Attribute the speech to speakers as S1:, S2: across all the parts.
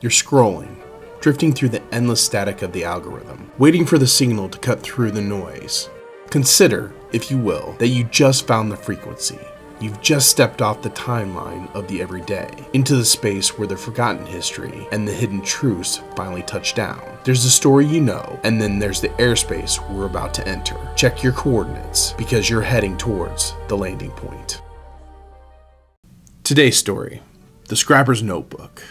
S1: You're scrolling, drifting through the endless static of the algorithm, waiting for the signal to cut through the noise. Consider, if you will, that you just found the frequency. You've just stepped off the timeline of the everyday, into the space where the forgotten history and the hidden truths finally touch down. There's the story you know, and then there's the airspace we're about to enter. Check your coordinates, because you're heading towards the landing point. Today's story, The Scrapper's Notebook.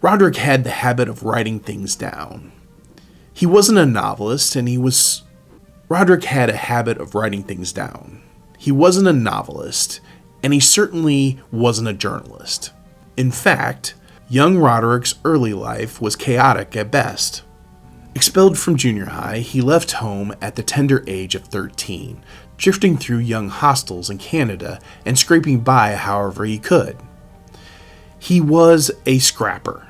S1: Roderick had the habit of writing things down. He wasn't a novelist, Roderick had a habit of writing things down. He wasn't a novelist, and he certainly wasn't a journalist. In fact, young Roderick's early life was chaotic at best. Expelled from junior high, he left home at the tender age of 13, drifting through young hostels in Canada and scraping by however he could. He was a scrapper,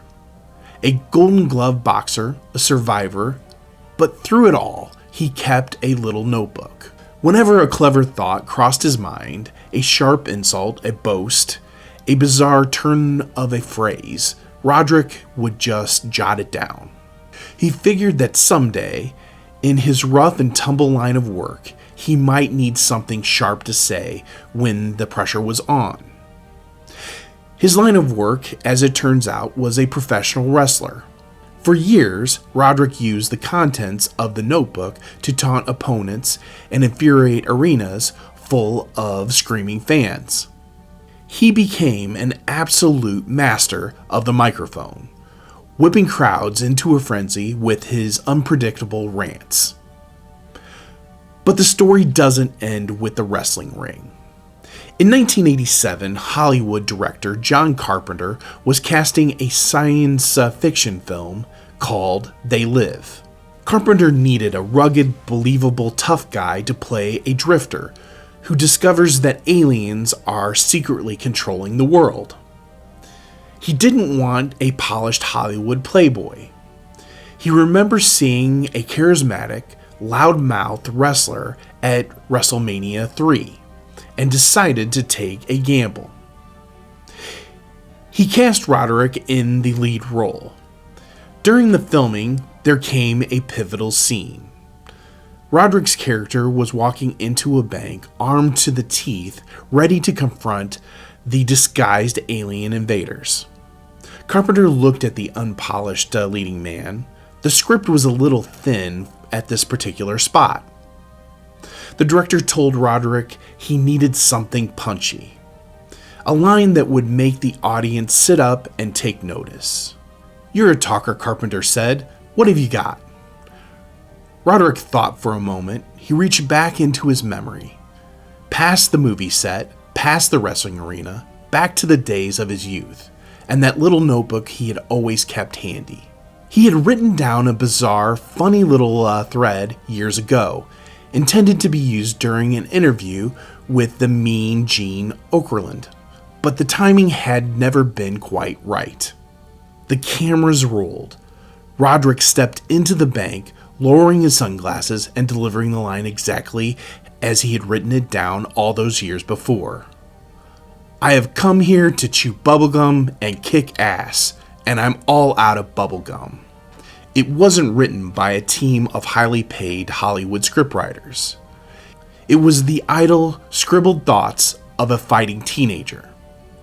S1: a Golden Glove boxer, a survivor, but through it all, he kept a little notebook. Whenever a clever thought crossed his mind, a sharp insult, a boast, a bizarre turn of a phrase, Roderick would just jot it down. He figured that someday, in his rough and tumble line of work, he might need something sharp to say when the pressure was on. His line of work, as it turns out, was a professional wrestler. For years, Roderick used the contents of the notebook to taunt opponents and infuriate arenas full of screaming fans. He became an absolute master of the microphone, whipping crowds into a frenzy with his unpredictable rants. But the story doesn't end with the wrestling ring. In 1987, Hollywood director John Carpenter was casting a science fiction film called They Live. Carpenter needed a rugged, believable, tough guy to play a drifter who discovers that aliens are secretly controlling the world. He didn't want a polished Hollywood playboy. He remembers seeing a charismatic, loudmouthed wrestler at WrestleMania 3. And decided to take a gamble. He cast Roderick in the lead role. During the filming, there came a pivotal scene. Roderick's character was walking into a bank, armed to the teeth, ready to confront the disguised alien invaders. Carpenter looked at the unpolished leading man. The script was a little thin at this particular spot. The director told Roderick he needed something punchy, a line that would make the audience sit up and take notice. "You're a talker," Carpenter said. "What have you got?" Roderick thought for a moment. He reached back into his memory, past the movie set, past the wrestling arena, back to the days of his youth, and that little notebook he had always kept handy. He had written down a bizarre, funny little thread years ago, intended to be used during an interview with the mean Gene Okerlund, but the timing had never been quite right. The cameras rolled. Roderick stepped into the bank, lowering his sunglasses and delivering the line exactly as he had written it down all those years before. "I have come here to chew bubblegum and kick ass, and I'm all out of bubblegum." It wasn't written by a team of highly paid Hollywood scriptwriters. It was the idle, scribbled thoughts of a fighting teenager,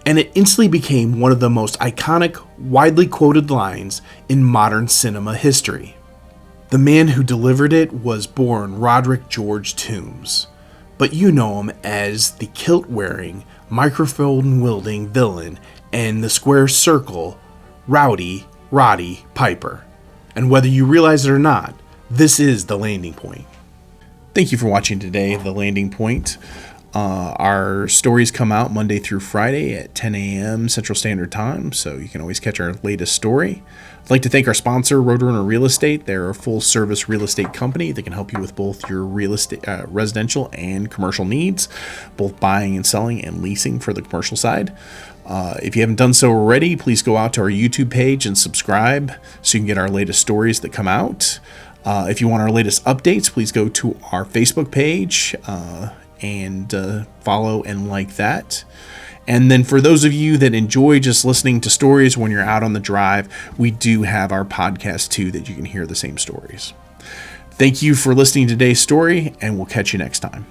S1: and it instantly became one of the most iconic, widely quoted lines in modern cinema history. The man who delivered it was born Roderick George Toombs, but you know him as the kilt-wearing, microphone-wielding villain and the square circle, Rowdy Roddy Piper. And whether you realize it or not, this is The Landing Point. Thank you for watching today, The Landing Point. Our stories come out Monday through Friday at 10 a.m. Central Standard Time, so you can always catch our latest story. I'd like to thank our sponsor, Roadrunner Real Estate. They're a full-service real estate company that can help you with both your real estate, residential and commercial needs, both buying and selling and leasing for the commercial side. If you haven't done so already, please go out to our YouTube page and subscribe so you can get our latest stories that come out. If you want our latest updates, please go to our Facebook page and follow and like that. And then for those of you that enjoy just listening to stories when you're out on the drive, we do have our podcast too that you can hear the same stories. Thank you for listening to today's story, and we'll catch you next time.